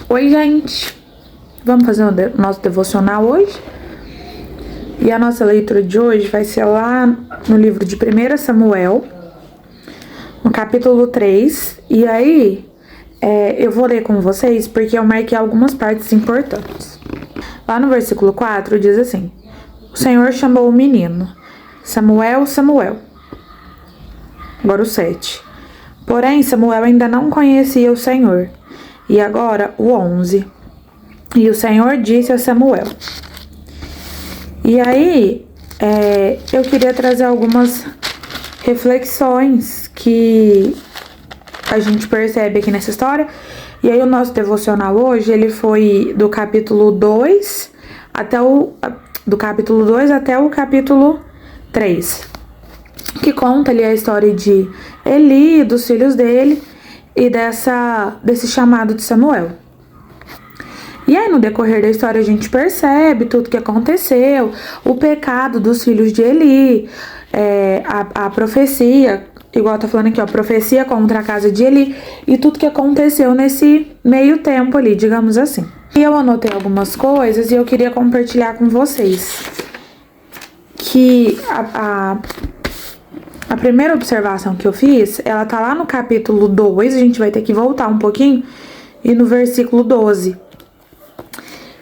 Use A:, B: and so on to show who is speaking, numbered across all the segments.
A: Oi, gente! Vamos fazer o nosso devocional hoje? E a nossa leitura de hoje vai ser lá no livro de 1 Samuel, no capítulo 3. E aí, eu vou ler com vocês porque eu marquei algumas partes importantes. Lá no versículo 4 diz assim: O Senhor chamou o menino, Samuel, Samuel. Agora o 7. Porém, Samuel ainda não conhecia o Senhor. E agora o 11. E o Senhor disse a Samuel. E aí, eu queria trazer algumas reflexões que a gente percebe aqui nessa história. E aí o nosso devocional hoje, ele foi do capítulo 2 até o capítulo 3. Que conta ali a história de Eli, dos filhos dele e desse chamado de Samuel. E aí no decorrer da história a gente percebe tudo que aconteceu, o pecado dos filhos de Eli, a profecia, igual tá falando aqui, ó, profecia contra a casa de Eli e tudo que aconteceu nesse meio tempo ali, digamos assim. E eu anotei algumas coisas e eu queria compartilhar com vocês que a primeira observação que eu fiz, ela tá lá no capítulo 2, a gente vai ter que voltar um pouquinho, e no versículo 12,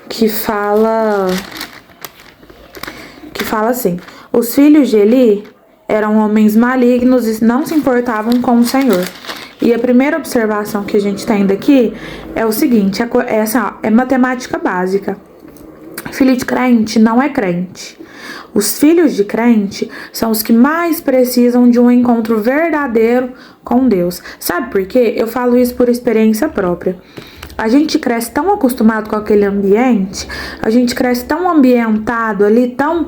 A: que fala assim: os filhos de Eli eram homens malignos e não se importavam com o Senhor. E a primeira observação que a gente tem daqui é o seguinte, é matemática básica. Filho de crente não é crente. Os filhos de crente são os que mais precisam de um encontro verdadeiro com Deus. Sabe por quê? Eu falo isso por experiência própria. A gente cresce tão acostumado com aquele ambiente, a gente cresce tão ambientado ali, tão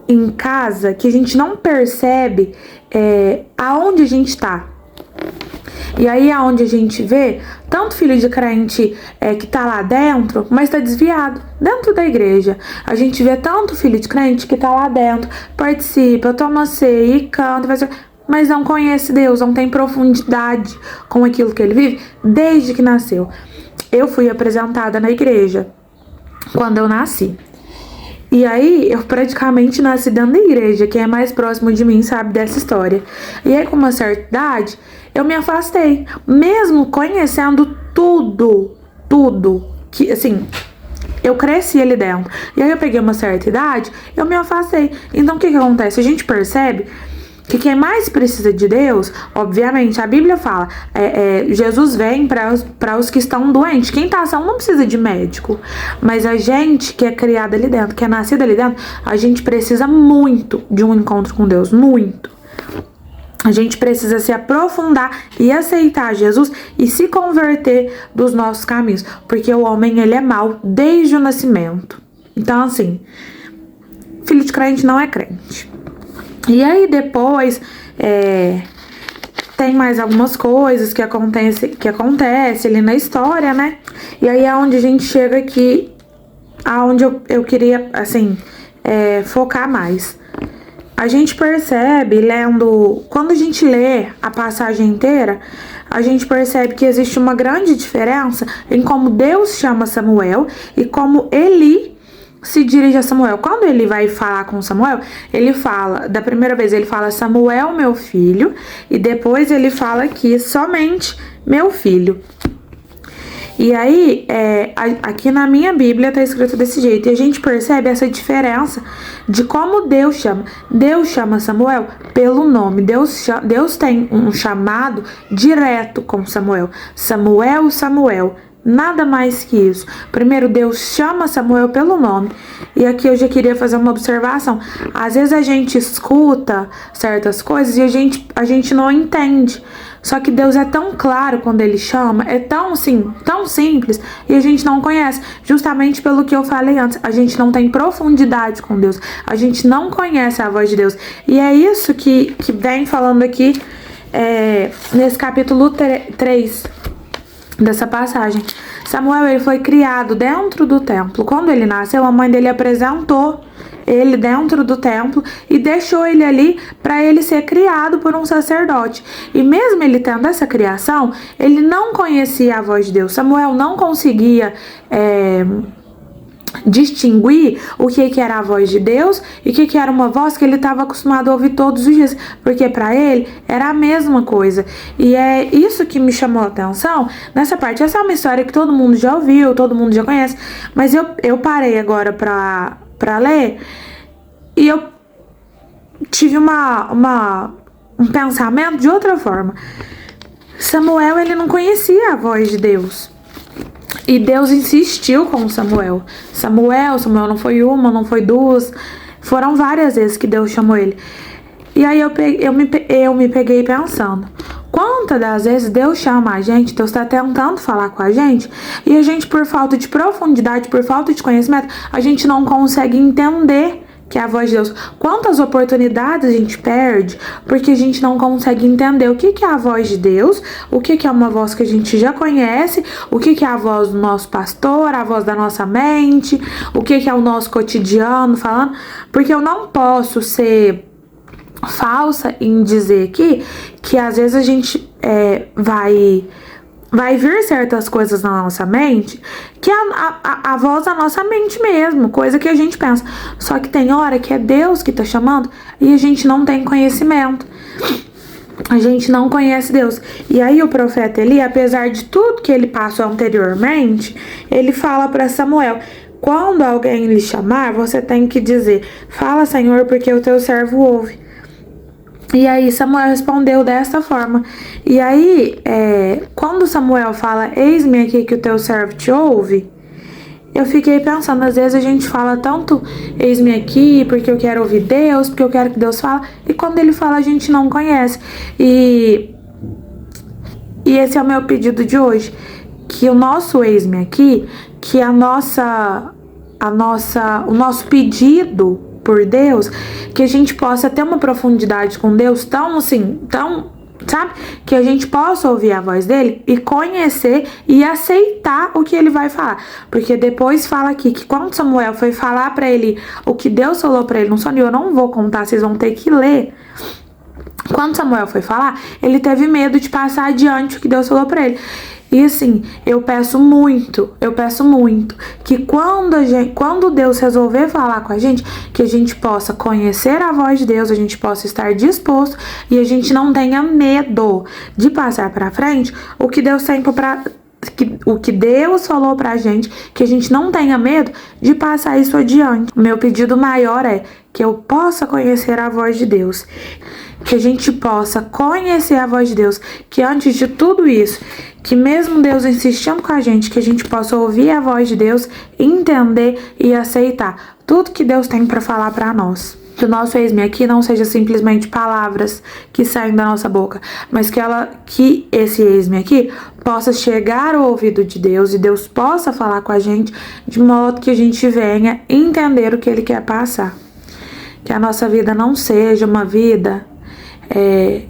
A: em casa, que a gente não percebe aonde a gente está. E aí é onde a gente vê tanto filho de crente que tá lá dentro, mas tá desviado, dentro da igreja. A gente vê tanto filho de crente que tá lá dentro, participa, toma ceia e canta, mas não conhece Deus, não tem profundidade com aquilo que ele vive desde que nasceu. Eu fui apresentada na igreja quando eu nasci. E aí, eu praticamente nasci dentro da igreja. Quem é mais próximo de mim sabe dessa história. E aí, com uma certa idade, eu me afastei. Mesmo conhecendo tudo, que, assim, eu cresci ali dentro. E aí, eu peguei uma certa idade, eu me afastei. Então, o que acontece? A gente percebe que quem mais precisa de Deus, obviamente, a Bíblia fala, Jesus vem para os que estão doentes. Quem tá são não precisa de médico, mas a gente que é criada ali dentro, que é nascida ali dentro, a gente precisa muito de um encontro com Deus, muito. A gente precisa se aprofundar e aceitar Jesus e se converter dos nossos caminhos, porque o homem, ele é mau desde o nascimento. Então, assim, filho de crente não é crente. E aí depois tem mais algumas coisas que acontece ali na história, né? E aí é onde a gente chega aqui, aonde eu queria, assim, focar mais. A gente percebe quando a gente lê a passagem inteira, a gente percebe que existe uma grande diferença em como Deus chama Samuel e como Eli se dirige a Samuel. Quando ele vai falar com Samuel, ele fala, da primeira vez ele fala Samuel, meu filho, e depois ele fala aqui somente meu filho. E aí, aqui na minha Bíblia tá escrito desse jeito, e a gente percebe essa diferença de como Deus chama. Deus chama Samuel pelo nome. Deus tem um chamado direto com Samuel. Samuel, Samuel. Nada mais que isso. Primeiro, Deus chama Samuel pelo nome. E aqui eu já queria fazer uma observação. Às vezes a gente escuta certas coisas e a gente não entende. Só que Deus é tão claro quando Ele chama, é tão simples, e a gente não conhece. Justamente pelo que eu falei antes, a gente não tem profundidade com Deus. A gente não conhece a voz de Deus. E é isso que vem falando aqui nesse capítulo 3 dessa passagem. Samuel, ele foi criado dentro do templo. Quando ele nasceu, a mãe dele apresentou ele dentro do templo e deixou ele ali para ele ser criado por um sacerdote. E mesmo ele tendo essa criação, ele não conhecia a voz de Deus. Samuel não conseguia distinguir o que era a voz de Deus e o que era uma voz que ele estava acostumado a ouvir todos os dias, porque para ele era a mesma coisa. E é isso que me chamou a atenção nessa parte. Essa é uma história que todo mundo já ouviu, todo mundo já conhece, mas eu parei agora para ler e eu tive um pensamento de outra forma. Samuel, ele não conhecia a voz de Deus. E Deus insistiu com Samuel. Samuel não foi uma, não foi duas. Foram várias vezes que Deus chamou ele. E aí eu me peguei pensando. Quantas das vezes Deus chama a gente, Deus está tentando falar com a gente, e a gente, por falta de profundidade, por falta de conhecimento, a gente não consegue entender que é a voz de Deus. Quantas oportunidades a gente perde porque a gente não consegue entender o que é a voz de Deus, o que é uma voz que a gente já conhece, o que é a voz do nosso pastor, a voz da nossa mente, o que é o nosso cotidiano falando, porque eu não posso ser falsa em dizer aqui que às vezes a gente vai vir certas coisas na nossa mente que é a voz da nossa mente mesmo, coisa que a gente pensa. Só que tem hora que é Deus que tá chamando e a gente não tem conhecimento. A gente não conhece Deus. E aí o profeta Eli, apesar de tudo que ele passou anteriormente, ele fala para Samuel: quando alguém lhe chamar, você tem que dizer: fala, Senhor, porque o teu servo ouve. E aí Samuel respondeu dessa forma. E aí, quando Samuel fala: eis-me aqui que o teu servo te ouve, eu fiquei pensando, às vezes a gente fala tanto eis-me aqui porque eu quero ouvir Deus, porque eu quero que Deus fale, e quando ele fala a gente não conhece. E esse é o meu pedido de hoje, que o nosso eis-me aqui, que o nosso pedido por Deus, que a gente possa ter uma profundidade com Deus tão, sabe? Que a gente possa ouvir a voz dele e conhecer e aceitar o que ele vai falar. Porque depois fala aqui que quando Samuel foi falar pra ele o que Deus falou pra ele no sonho, eu não vou contar, vocês vão ter que ler. Quando Samuel foi falar, ele teve medo de passar adiante o que Deus falou pra ele. E assim, eu peço muito que quando Deus resolver falar com a gente, que a gente possa conhecer a voz de Deus, a gente possa estar disposto e a gente não tenha medo de passar pra frente o que Deus tem o que Deus falou pra gente, que a gente não tenha medo de passar isso adiante. O meu pedido maior é que eu possa conhecer a voz de Deus, que a gente possa conhecer a voz de Deus, que antes de tudo isso, que mesmo Deus insistindo com a gente, que a gente possa ouvir a voz de Deus, entender e aceitar tudo que Deus tem para falar para nós. Que o nosso eis-me aqui não seja simplesmente palavras que saem da nossa boca, mas que esse eis-me aqui possa chegar ao ouvido de Deus e Deus possa falar com a gente de modo que a gente venha entender o que Ele quer passar. Que a nossa vida não seja uma vida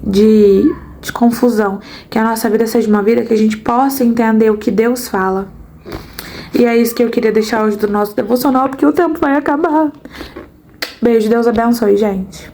A: de confusão, que a nossa vida seja uma vida que a gente possa entender o que Deus fala. E é isso que eu queria deixar hoje do nosso devocional, porque o tempo vai acabar. Beijo, Deus abençoe, gente.